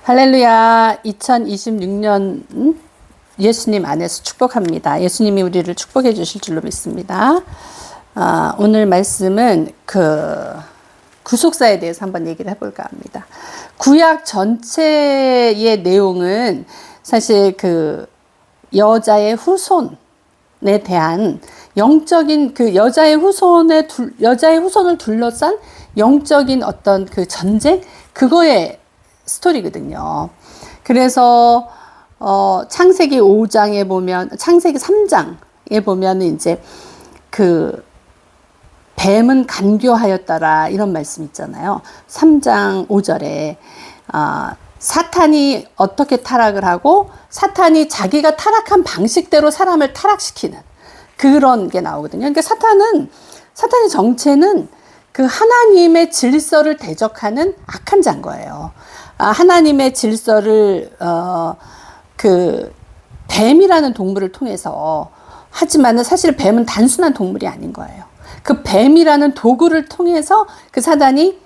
할렐루야. 2026년 예수님 안에서 축복합니다. 예수님이 우리를 축복해 주실 줄로 믿습니다. 오늘 말씀은 구속사에 대해서 한번 얘기를 해볼까 합니다. 구약 전체의 내용은 사실 여자의 후손에 대한 영적인 여자의 후손을 둘러싼 영적인 어떤 전쟁, 그거의 스토리거든요. 그래서 창세기 5장에 보면, 창세기 3장에 보면 이제 뱀은 간교하였더라 이런 말씀 있잖아요. 3장 5절에 사탄이 어떻게 타락을 하고 사탄이 자기가 타락한 방식대로 사람을 타락시키는 그런 게 나오거든요. 그러니까 사탄의 정체는 하나님의 질서를 대적하는 악한 자인 거예요. 하나님의 질서를 뱀이라는 동물을 통해서, 하지만은 사실 뱀은 단순한 동물이 아닌 거예요. 뱀이라는 도구를 통해서 사단이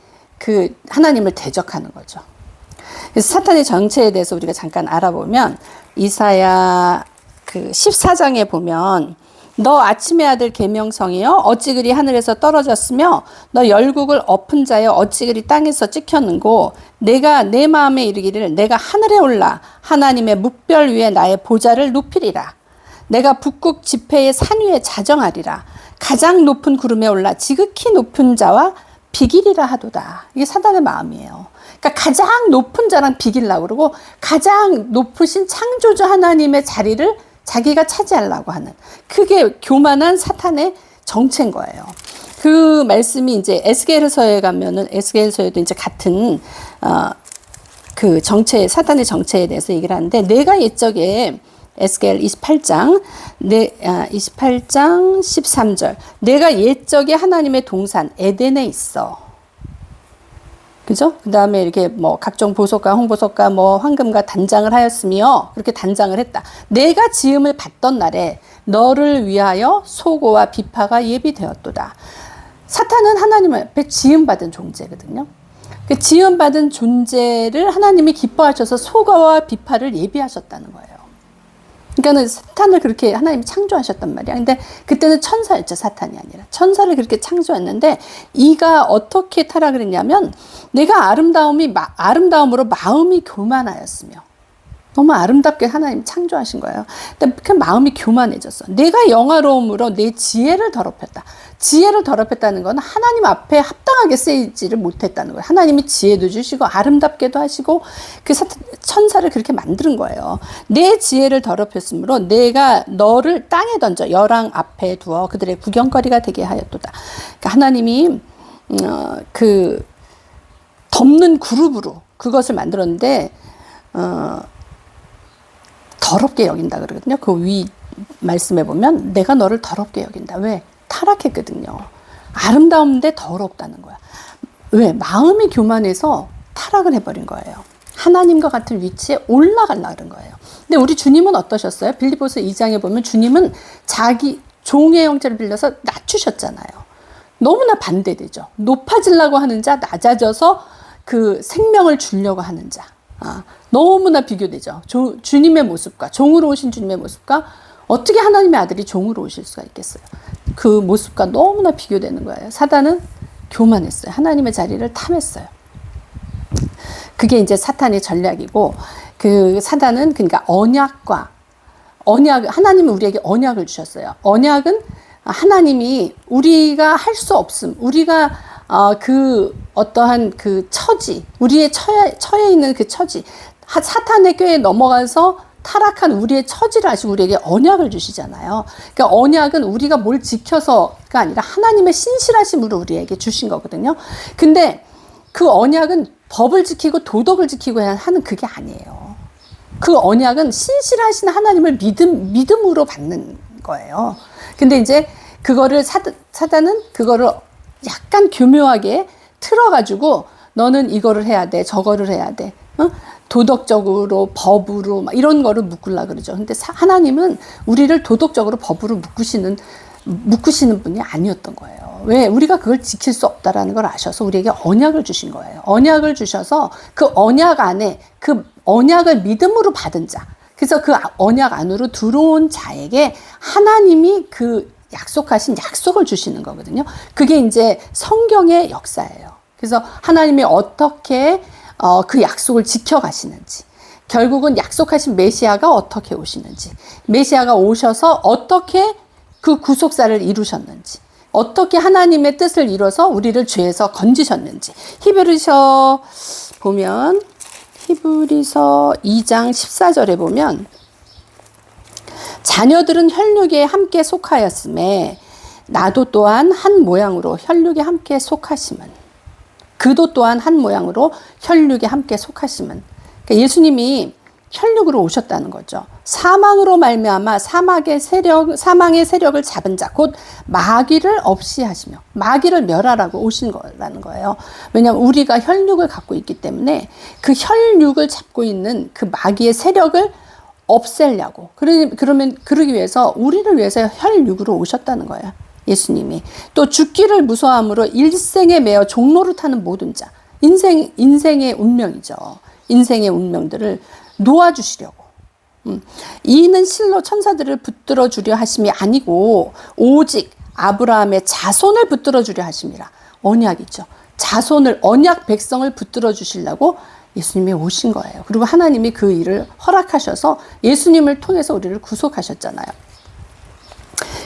하나님을 대적하는 거죠. 그래서 사탄의 정체에 대해서 우리가 잠깐 알아보면, 이사야 14장에 보면, 너 아침의 아들 계명성이여 어찌 그리 하늘에서 떨어졌으며 너 열국을 엎은 자여 어찌 그리 땅에서 찍혔는고, 내가 내 마음에 이르기를 내가 하늘에 올라 하나님의 묵별 위에 나의 보좌를 높이리라. 내가 북극 지폐의 산 위에 자정하리라. 가장 높은 구름에 올라 지극히 높은 자와 비기리라 하도다. 이게 사단의 마음이에요. 그러니까 가장 높은 자랑 비기려고 그러고, 가장 높으신 창조주 하나님의 자리를 자기가 차지하려고 하는, 그게 교만한 사탄의 정체인 거예요. 그 말씀이 이제 에스겔서에 가면은, 에스겔서에도 이제 같은 정체, 사탄의 정체에 대해서 얘기를 하는데, 내가 옛적에 에스겔 28장 13절, 내가 옛적에 하나님의 동산 에덴에 있어. 그죠? 그 다음에 이렇게 각종 보석과 홍보석과 황금과 단장을 하였으며, 그렇게 단장을 했다. 내가 지음을 받던 날에 너를 위하여 소고와 비파가 예비되었도다. 사탄은 하나님 앞에 지음받은 존재거든요. 그 지음받은 존재를 하나님이 기뻐하셔서 소고와 비파를 예비하셨다는 거예요. 그러니까는 사탄을 그렇게 하나님이 창조하셨단 말이야. 근데 그때는 천사였죠. 사탄이 아니라. 천사를 그렇게 창조했는데, 이가 어떻게 타락을 했냐면, 내가 아름다움으로 마음이 교만하였으며, 너무 아름답게 하나님이 창조하신 거예요. 근데 그 마음이 교만해졌어. 내가 영화로움으로 내 지혜를 더럽혔다. 지혜를 더럽혔다는 건 하나님 앞에 합당하게 쓰이지를 못했다는 거예요. 하나님이 지혜도 주시고 아름답게도 하시고 천사를 그렇게 만드는 거예요. 내 지혜를 더럽혔으므로 내가 너를 땅에 던져 열왕 앞에 두어 그들의 구경거리가 되게 하였도다. 그러니까 하나님이 덮는 그룹으로 그것을 만들었는데, 더럽게 여긴다 그러거든요. 그 위 말씀에 보면 내가 너를 더럽게 여긴다. 왜? 타락했거든요. 아름다운데 더럽다는 거야. 왜? 마음이 교만해서 타락을 해버린 거예요. 하나님과 같은 위치에 올라가려고 그런 거예요. 근데 우리 주님은 어떠셨어요? 빌립보서 2장에 보면 주님은 자기 종의 형체를 빌려서 낮추셨잖아요. 너무나 반대되죠. 높아지려고 하는 자, 낮아져서 생명을 주려고 하는 자. 너무나 비교되죠. 주님의 모습과, 종으로 오신 주님의 모습과 어떻게 하나님의 아들이 종으로 오실 수가 있겠어요. 그 모습과 너무나 비교되는 거예요. 사단은 교만했어요. 하나님의 자리를 탐했어요. 그게 이제 사탄의 전략이고, 사단은 그러니까 하나님은 우리에게 언약을 주셨어요. 언약은 하나님이 우리가 할 수 없음, 우리가 어떠한 처지, 우리의 처해 있는 처지, 사탄의 꾀에 넘어가서 타락한 우리의 처지를 아시고 우리에게 언약을 주시잖아요. 그러니까 언약은 우리가 뭘 지켜서가 아니라 하나님의 신실하심으로 우리에게 주신 거거든요. 근데 그 언약은 법을 지키고 도덕을 지키고 하는 그게 아니에요. 그 언약은 신실하신 하나님을 믿음으로 받는 거예요. 근데 이제 그거를 사단은 그거를 약간 교묘하게 틀어가지고, 너는 이거를 해야 돼, 저거를 해야 돼, 도덕적으로, 법으로 이런 거를 묶으려고 그러죠. 근데 하나님은 우리를 도덕적으로, 법으로 묶으시는 묶으시는 분이 아니었던 거예요. 왜? 우리가 그걸 지킬 수 없다라는 걸 아셔서 우리에게 언약을 주신 거예요. 언약을 주셔서 그 언약 안에 그 언약을 믿음으로 받은 자, 그래서 그 언약 안으로 들어온 자에게 하나님이 그 약속하신 약속을 주시는 거거든요. 그게 이제 성경의 역사예요. 그래서 하나님이 어떻게 그 약속을 지켜가시는지, 결국은 약속하신 메시아가 어떻게 오시는지, 메시아가 오셔서 어떻게 그 구속사를 이루셨는지, 어떻게 하나님의 뜻을 이뤄서 우리를 죄에서 건지셨는지. 히브리서 보면, 히브리서 2장 14절에 보면, 자녀들은 혈육에 함께 속하였음에 나도 또한 한 모양으로 혈육에 함께 속하심은, 그도 또한 한 모양으로 혈육에 함께 속하심은. 그러니까 예수님이 혈육으로 오셨다는 거죠. 사망으로 말미암아 사망의 세력을 잡은 자, 곧 마귀를 없이 하시며 마귀를 멸하라고 오신 거라는 거예요. 왜냐하면 우리가 혈육을 갖고 있기 때문에 그 혈육을 잡고 있는 그 마귀의 세력을 없애려고, 그러기 위해서 우리를 위해서 혈육으로 오셨다는 거예요. 예수님이 또 죽기를 무서워함으로 일생에 매어 종로를 타는 모든 자, 인생의 운명이죠. 인생의 운명들을 놓아주시려고. 이는 실로 천사들을 붙들어 주려 하심이 아니고 오직 아브라함의 자손을 붙들어 주려 하심이라. 언약이죠. 자손을, 언약 백성을 붙들어 주시려고 예수님이 오신 거예요. 그리고 하나님이 그 일을 허락하셔서 예수님을 통해서 우리를 구속하셨잖아요.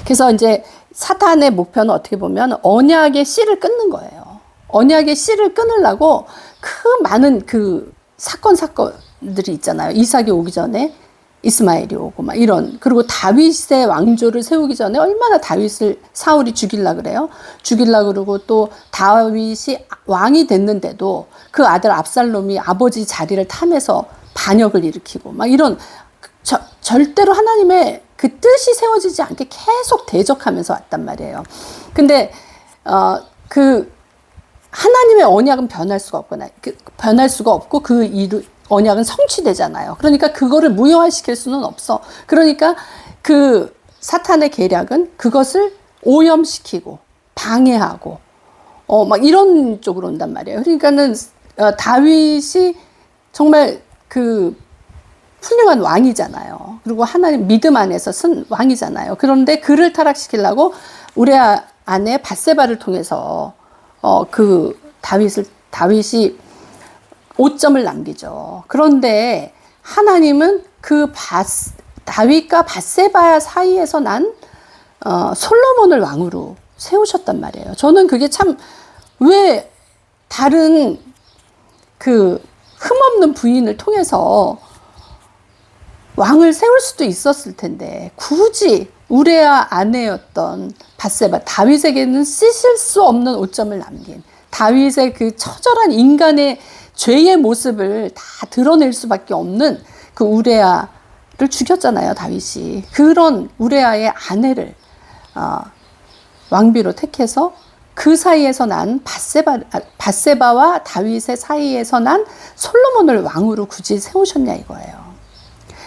그래서 이제 사탄의 목표는 어떻게 보면 언약의 씨를 끊는 거예요. 언약의 씨를 끊으려고 그 많은 그 사건들이 있잖아요. 이삭이 오기 전에 이스마엘이 오고 막 이런, 그리고 다윗의 왕조를 세우기 전에 얼마나 다윗을 사울이 죽이려고 그래요. 죽이려고 그러고 또 다윗이 왕이 됐는데도 그 아들 압살롬이 아버지 자리를 탐해서 반역을 일으키고 막 이런, 절대로 하나님의 그 뜻이 세워지지 않게 계속 대적하면서 왔단 말이에요. 근데 그 하나님의 언약은 변할 수가 없고 그 언약은 성취되잖아요. 그러니까 그거를 무효화시킬 수는 없어. 그러니까 그 사탄의 계략은 그것을 오염시키고 방해하고 막 이런 쪽으로 온단 말이에요. 그러니까는 다윗이 정말 그 훌륭한 왕이잖아요. 그리고 하나님 믿음 안에서 쓴 왕이잖아요. 그런데 그를 타락시키려고 우리아 아내 밧세바를 통해서 그 다윗이 5점을 남기죠. 그런데 하나님은 그 다윗과 밧세바 사이에서 난 솔로몬을 왕으로 세우셨단 말이에요. 저는 그게 참, 왜 다른 그 흠없는 부인을 통해서 왕을 세울 수도 있었을 텐데 굳이 우레아 아내였던 밧세바, 다윗에게는 씻을 수 없는 오점을 남긴, 다윗의 그 처절한 인간의 죄의 모습을 다 드러낼 수밖에 없는 그 우레아를 죽였잖아요, 다윗이. 그런 우레아의 아내를 왕비로 택해서 그 사이에서 난 밧세바와 다윗의 사이에서 난 솔로몬을 왕으로 굳이 세우셨냐 이거예요.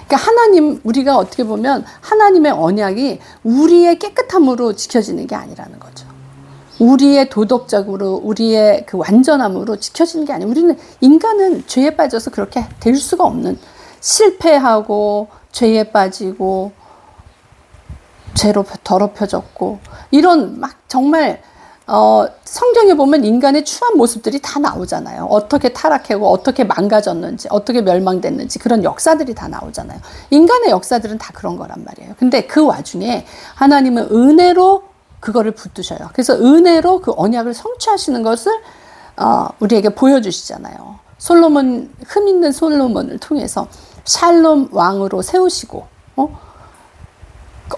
그러니까 하나님, 우리가 어떻게 보면 하나님의 언약이 우리의 깨끗함으로 지켜지는 게 아니라는 거죠. 우리의 도덕적으로, 우리의 그 완전함으로 지켜지는 게 아니에요. 우리는, 인간은 죄에 빠져서 그렇게 될 수가 없는, 실패하고 죄에 빠지고 죄로 더럽혀졌고 이런 막 정말 성경에 보면 인간의 추한 모습들이 다 나오잖아요. 어떻게 타락하고 어떻게 망가졌는지, 어떻게 멸망됐는지, 그런 역사들이 다 나오잖아요. 인간의 역사들은 다 그런 거란 말이에요. 근데 그 와중에 하나님은 은혜로 그거를 붙드셔요. 그래서 은혜로 그 언약을 성취하시는 것을 우리에게 보여주시잖아요. 흠 있는 솔로몬을 통해서 샬롬 왕으로 세우시고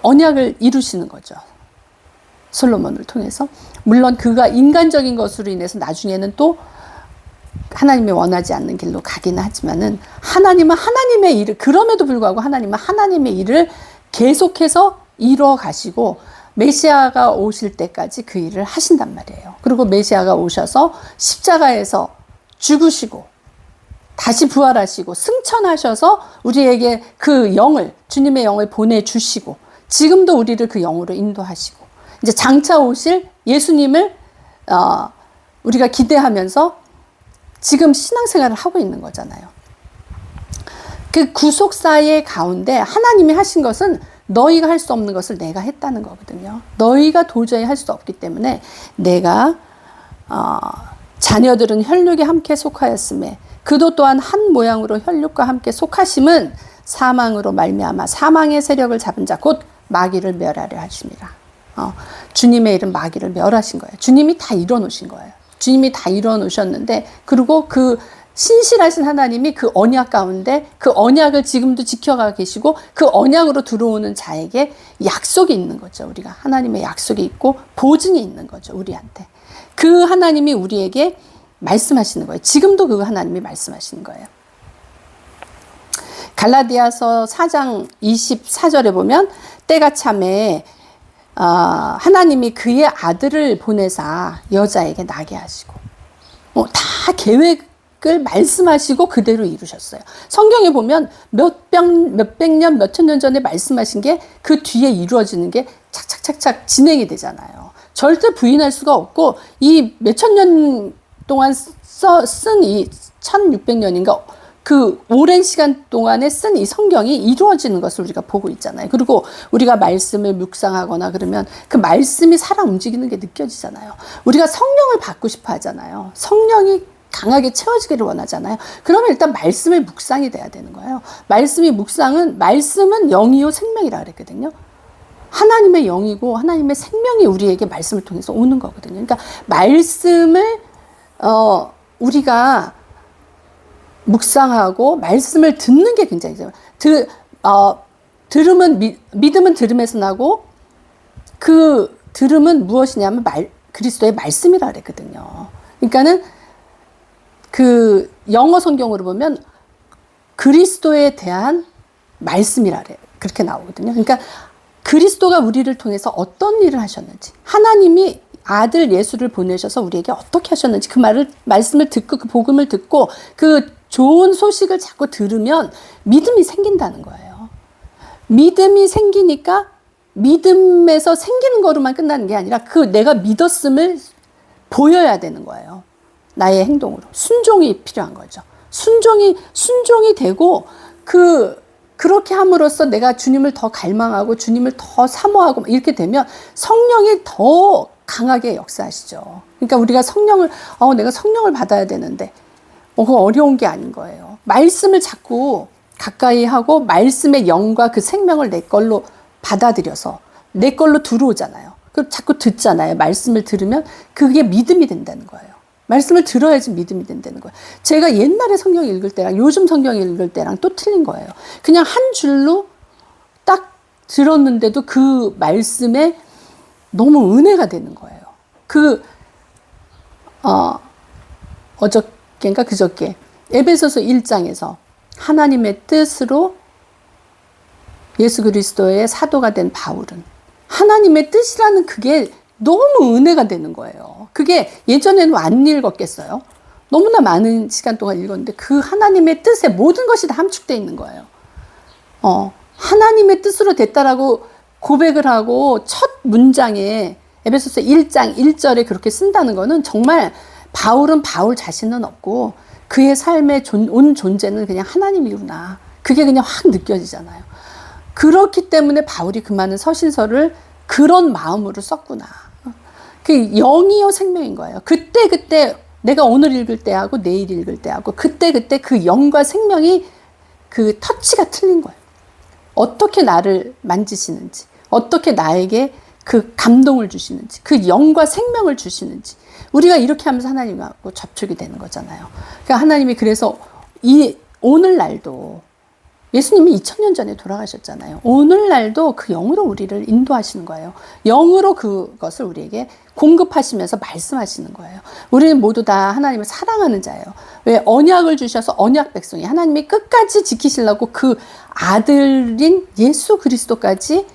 언약을 이루시는 거죠. 솔로몬을 통해서. 물론 그가 인간적인 것으로 인해서 나중에는 또 하나님이 원하지 않는 길로 가기는 하지만은, 하나님은 하나님의 일을, 그럼에도 불구하고 하나님은 하나님의 일을 계속해서 이루어 가시고 메시아가 오실 때까지 그 일을 하신단 말이에요. 그리고 메시아가 오셔서 십자가에서 죽으시고 다시 부활하시고 승천하셔서 우리에게 그 영을, 주님의 영을 보내주시고 지금도 우리를 그 영으로 인도하시고, 이제 장차 오실 예수님을 우리가 기대하면서 지금 신앙생활을 하고 있는 거잖아요. 그 구속사의 가운데 하나님이 하신 것은 너희가 할 수 없는 것을 내가 했다는 거거든요. 너희가 도저히 할 수 없기 때문에 내가 자녀들은 혈육에 함께 속하였음에 그도 또한 한 모양으로 혈육과 함께 속하심은 사망으로 말미암아 사망의 세력을 잡은 자 곧 마귀를 멸하려 하심이라. 주님의 이름 마귀를 멸하신 거예요. 주님이 다 이뤄놓으신 거예요. 주님이 다 이뤄놓으셨는데, 그리고 그 신실하신 하나님이 그 언약 가운데 그 언약을 지금도 지켜가 계시고 그 언약으로 들어오는 자에게 약속이 있는 거죠. 우리가 하나님의 약속이 있고 보증이 있는 거죠. 우리한테. 그 하나님이 우리에게 말씀하시는 거예요. 지금도 그 하나님이 말씀하시는 거예요. 갈라디아서 4장 24절에 보면 때가 참에 하나님이 그의 아들을 보내사 여자에게 나게 하시고 다 계획을 말씀하시고 그대로 이루셨어요. 성경에 보면 몇백 년, 몇천 년 전에 말씀하신 게 그 뒤에 이루어지는 게 착착착착 진행이 되잖아요. 절대 부인할 수가 없고 이 몇천 년 동안 쓴 이 1600년인가 그 오랜 시간 동안에 쓴 이 성경이 이루어지는 것을 우리가 보고 있잖아요. 그리고 우리가 말씀을 묵상하거나 그러면 그 말씀이 살아 움직이는 게 느껴지잖아요. 우리가 성령을 받고 싶어 하잖아요. 성령이 강하게 채워지기를 원하잖아요. 그러면 일단 말씀의 묵상이 돼야 되는 거예요. 말씀은 영이요 생명이라 그랬거든요. 하나님의 영이고 하나님의 생명이 우리에게 말씀을 통해서 오는 거거든요. 그러니까 말씀을 우리가 묵상하고 말씀을 듣는 게 굉장히 믿음은 들음에서 나고 그 들음은 무엇이냐면 그리스도의 말씀이라 그랬거든요. 그러니까는 그 영어 성경으로 보면 그리스도에 대한 말씀이라 그래. 그렇게 나오거든요. 그러니까 그리스도가 우리를 통해서 어떤 일을 하셨는지, 하나님이 아들 예수를 보내셔서 우리에게 어떻게 하셨는지 그 말씀을 듣고 그 복음을 듣고 그 좋은 소식을 자꾸 들으면 믿음이 생긴다는 거예요. 믿음이 생기니까 믿음에서 생기는 거로만 끝나는 게 아니라 그 내가 믿었음을 보여야 되는 거예요. 나의 행동으로. 순종이 필요한 거죠. 순종이 되고 그렇게 함으로써 내가 주님을 더 갈망하고 주님을 더 사모하고 이렇게 되면 성령이 더 강하게 역사하시죠. 그러니까 우리가 내가 성령을 받아야 되는데 그거 어려운 게 아닌 거예요. 말씀을 자꾸 가까이 하고 말씀의 영과 그 생명을 내 걸로 받아들여서 내 걸로 들어오잖아요. 그 자꾸 듣잖아요. 말씀을 들으면 그게 믿음이 된다는 거예요. 말씀을 들어야지 믿음이 된다는 거예요. 제가 옛날에 성경 읽을 때랑 요즘 성경 읽을 때랑 또 틀린 거예요. 그냥 한 줄로 딱 들었는데도 그 말씀에 너무 은혜가 되는 거예요. 어저께인가 그저께 에베소서 1장에서 하나님의 뜻으로 예수 그리스도의 사도가 된 바울은 하나님의 뜻이라는 그게 너무 은혜가 되는 거예요. 그게 예전에는 안 읽었겠어요. 너무나 많은 시간 동안 읽었는데 그 하나님의 뜻에 모든 것이 다 함축되어 있는 거예요. 하나님의 뜻으로 됐다라고 고백을 하고 첫 문장에 에베소서 1장 1절에 그렇게 쓴다는 거는 정말 바울은 바울 자신은 없고 그의 삶의 온 존재는 그냥 하나님이구나. 그게 그냥 확 느껴지잖아요. 그렇기 때문에 바울이 그 많은 서신서를 그런 마음으로 썼구나. 그 영이요 생명인 거예요. 그때 내가 오늘 읽을 때하고 내일 읽을 때하고 그때 그 영과 생명이 그 터치가 틀린 거예요. 어떻게 나를 만지시는지, 어떻게 나에게 그 감동을 주시는지, 그 영과 생명을 주시는지 우리가 이렇게 하면서 하나님하고 접촉이 되는 거잖아요. 그러니까 하나님이 그래서 오늘날도 예수님이 2000년 전에 돌아가셨잖아요. 오늘날도 그 영으로 우리를 인도하시는 거예요. 영으로 그것을 우리에게 공급하시면서 말씀하시는 거예요. 우리는 모두 다 하나님을 사랑하는 자예요. 왜? 언약을 주셔서 언약 백성이 하나님이 끝까지 지키시려고 그 아들인 예수 그리스도까지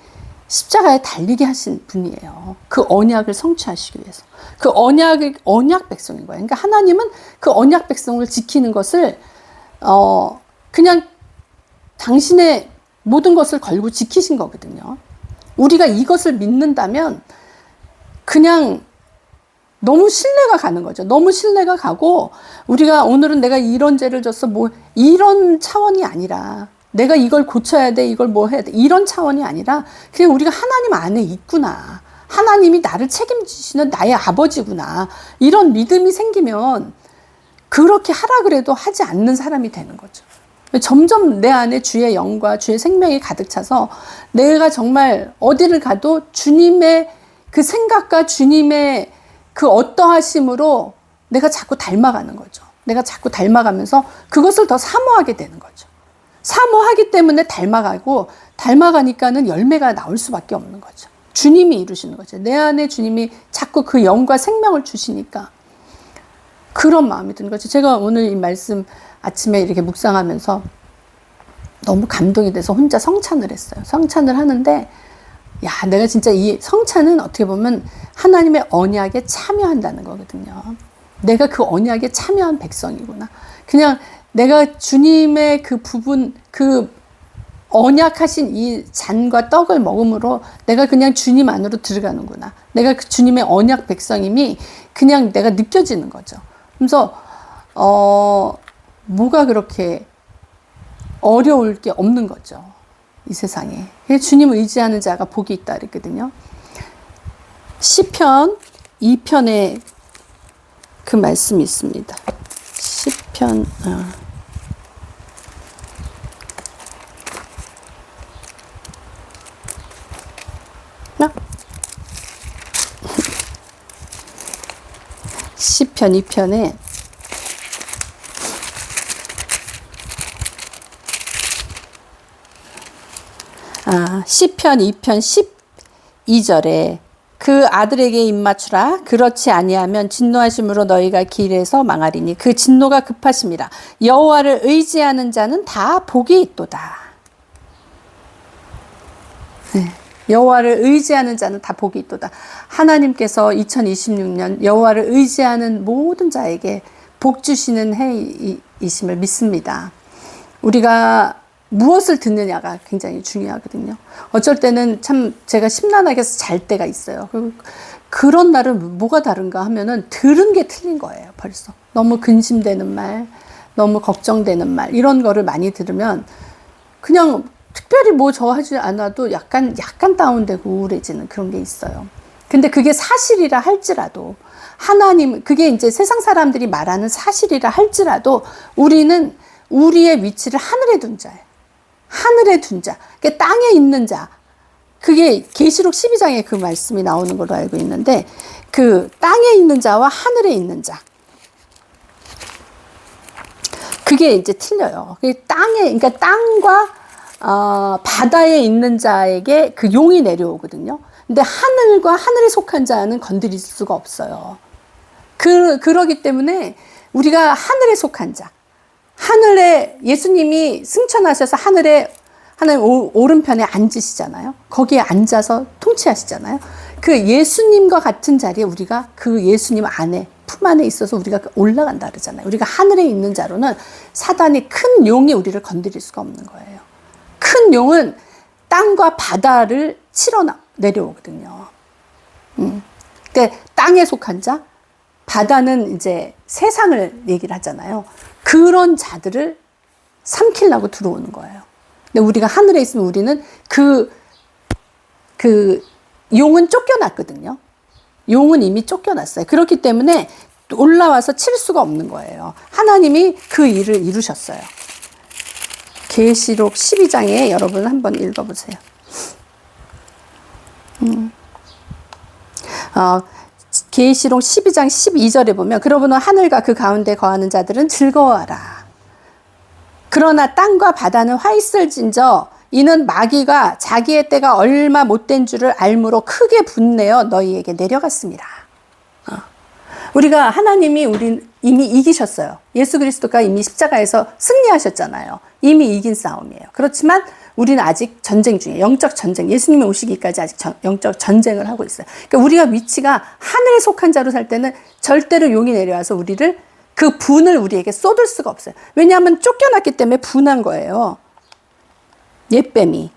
십자가에 달리게 하신 분이에요. 그 언약을 성취하시기 위해서. 그 언약 백성인 거예요. 그러니까 하나님은 그 언약 백성을 지키는 것을 그냥 당신의 모든 것을 걸고 지키신 거거든요. 우리가 이것을 믿는다면 그냥 너무 신뢰가 가는 거죠. 너무 신뢰가 가고 우리가 오늘은 내가 이런 죄를 졌어 뭐 이런 차원이 아니라 내가 이걸 고쳐야 돼 이걸 뭐 해야 돼 이런 차원이 아니라 그냥 우리가 하나님 안에 있구나. 하나님이 나를 책임지시는 나의 아버지구나. 이런 믿음이 생기면 그렇게 하라 그래도 하지 않는 사람이 되는 거죠. 점점 내 안에 주의 영과 주의 생명이 가득 차서 내가 정말 어디를 가도 주님의 그 생각과 주님의 그 어떠하심으로 내가 자꾸 닮아가는 거죠. 내가 자꾸 닮아가면서 그것을 더 사모하게 되는 거죠. 사모하기 때문에 닮아가고 닮아가니까는 열매가 나올 수밖에 없는 거죠. 주님이 이루시는 거죠. 내 안에 주님이 자꾸 그 영과 생명을 주시니까 그런 마음이 드는 거죠. 제가 오늘 이 말씀 아침에 이렇게 묵상하면서 너무 감동이 돼서 혼자 성찬을 했어요. 성찬을 하는데 야, 내가 진짜 이 성찬은 어떻게 보면 하나님의 언약에 참여한다는 거거든요. 내가 그 언약에 참여한 백성이구나. 그냥 내가 주님의 그 부분, 그 언약하신 이 잔과 떡을 먹음으로 내가 그냥 주님 안으로 들어가는구나. 내가 그 주님의 언약 백성임이 그냥 내가 느껴지는 거죠. 그래서 뭐가 그렇게 어려울 게 없는 거죠. 이 세상에. 주님을 의지하는 자가 복이 있다 그랬거든요. 시편 2편에 그 말씀이 있습니다. 시편 시편 2편에 시편 2편 12절에 그 아들에게 입맞추라. 그렇지 아니하면 진노하심으로 너희가 길에서 망하리니 그 진노가 급하심이라. 여호와를 의지하는 자는 다 복이 있도다. 네. 여호와를 의지하는 자는 다 복이 있도다. 하나님께서 2026년 여호와를 의지하는 모든 자에게 복 주시는 해이심을 믿습니다. 우리가 무엇을 듣느냐가 굉장히 중요하거든요. 어쩔 때는 참 제가 심란하게 잘 때가 있어요. 그런 날은 뭐가 다른가 하면은 들은 게 틀린 거예요. 벌써 너무 근심되는 말, 너무 걱정되는 말 이런 거를 많이 들으면 그냥 특별히 뭐 저 하지 않아도 약간 다운되고 우울해지는 그런 게 있어요. 근데 그게 사실이라 할지라도 하나님, 그게 이제 세상 사람들이 말하는 사실이라 할지라도 우리는 우리의 위치를 하늘에 둔 자예요. 하늘에 둔 자, 땅에 있는 자. 그게 계시록 12장에 그 말씀이 나오는 걸로 알고 있는데 그 땅에 있는 자와 하늘에 있는 자. 그게 이제 틀려요. 그게 땅에, 그러니까 땅과 바다에 있는 자에게 그 용이 내려오거든요. 근데 하늘과 하늘에 속한 자는 건드릴 수가 없어요. 그러기 때문에 우리가 하늘에 속한 자, 하늘에 예수님이 승천하셔서 하늘 오른편에 앉으시잖아요. 거기에 앉아서 통치하시잖아요. 그 예수님과 같은 자리에 우리가 그 예수님 안에 품 안에 있어서 우리가 올라간다 그러잖아요. 우리가 하늘에 있는 자로는 사단이 큰 용이 우리를 건드릴 수가 없는 거예요. 큰 용은 땅과 바다를 치러 내려오거든요. 그러니까 땅에 속한 자, 바다는 이제 세상을 얘기를 하잖아요. 그런 자들을 삼키려고 들어오는 거예요. 근데 우리가 하늘에 있으면 우리는 그 용은 쫓겨났거든요. 용은 이미 쫓겨났어요. 그렇기 때문에 올라와서 칠 수가 없는 거예요. 하나님이 그 일을 이루셨어요. 계시록 12장에 여러분 한번 읽어보세요. 계시록 12장 12절에 보면 그러므로 하늘과 그 가운데 거하는 자들은 즐거워하라. 그러나 땅과 바다는 화 있을진저 이는 마귀가 자기의 때가 얼마 못된 줄을 알므로 크게 분내어 너희에게 내려갔습니다. 우리가 하나님이 우리 이미 이기셨어요. 예수 그리스도가 이미 십자가에서 승리하셨잖아요. 이미 이긴 싸움이에요. 그렇지만 우리는 아직 전쟁 중이에요. 영적 전쟁. 예수님이 오시기까지 아직 영적 전쟁을 하고 있어요. 그러니까 우리가 위치가 하늘에 속한 자로 살 때는 절대로 용이 내려와서 우리를 그 분을 우리에게 쏟을 수가 없어요. 왜냐하면 쫓겨났기 때문에 분한 거예요. 옛뱀이.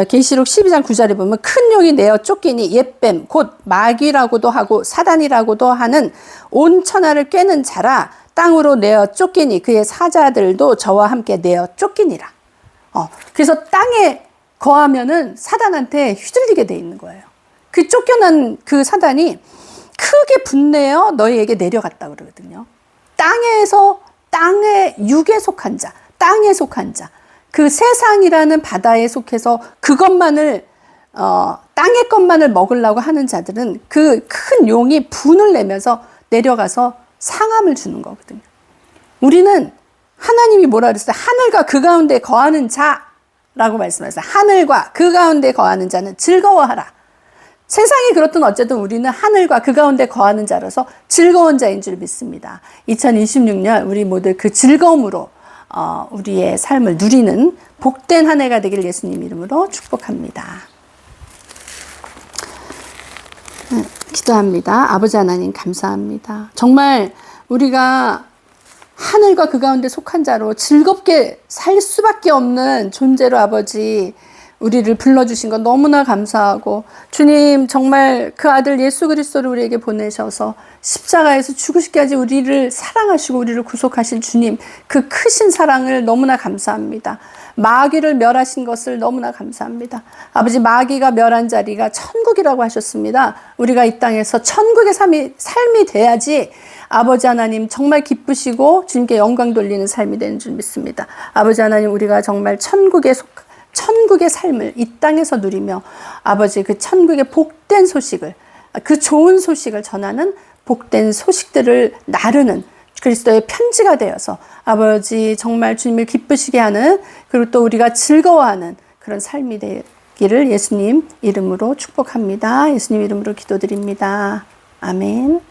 계시록 12장 9절에 보면 큰 용이 내어 쫓기니 옛뱀 곧 마귀라고도 하고 사단이라고도 하는 온 천하를 꿰는 자라 땅으로 내어 쫓기니 그의 사자들도 저와 함께 내어 쫓기니라. 그래서 땅에 거하면은 사단한테 휘둘리게 돼 있는 거예요. 그 쫓겨난 그 사단이 크게 분내어 너희에게 내려갔다 그러거든요. 땅의 육에 속한 자, 땅에 속한 자, 그 세상이라는 바다에 속해서 그것만을 땅의 것만을 먹으려고 하는 자들은 그 큰 용이 분을 내면서 내려가서 상함을 주는 거거든요. 우리는 하나님이 뭐라 그랬어요? 하늘과 그 가운데 거하는 자라고 말씀하셨어요. 하늘과 그 가운데 거하는 자는 즐거워하라. 세상이 그렇든 어쨌든 우리는 하늘과 그 가운데 거하는 자라서 즐거운 자인 줄 믿습니다. 2026년 우리 모두 그 즐거움으로 우리의 삶을 누리는 복된 한 해가 되길 예수님 이름으로 축복합니다. 기도합니다. 아버지 하나님 감사합니다. 정말 우리가 하늘과 그 가운데 속한 자로 즐겁게 살 수밖에 없는 존재로 아버지 우리를 불러주신 것 너무나 감사하고 주님 정말 그 아들 예수 그리스도를 우리에게 보내셔서 십자가에서 죽으시기까지 우리를 사랑하시고 우리를 구속하신 주님 그 크신 사랑을 너무나 감사합니다. 마귀를 멸하신 것을 너무나 감사합니다. 아버지 마귀가 멸한 자리가 천국이라고 하셨습니다. 우리가 이 땅에서 천국의 삶이 돼야지 아버지 하나님 정말 기쁘시고 주님께 영광 돌리는 삶이 되는 줄 믿습니다. 아버지 하나님 우리가 정말 천국의 삶을 이 땅에서 누리며 아버지 그 천국의 복된 소식을 그 좋은 소식을 전하는 복된 소식들을 나르는 그리스도의 편지가 되어서 아버지 정말 주님을 기쁘시게 하는 그리고 또 우리가 즐거워하는 그런 삶이 되기를 예수님 이름으로 축복합니다. 예수님 이름으로 기도드립니다. 아멘.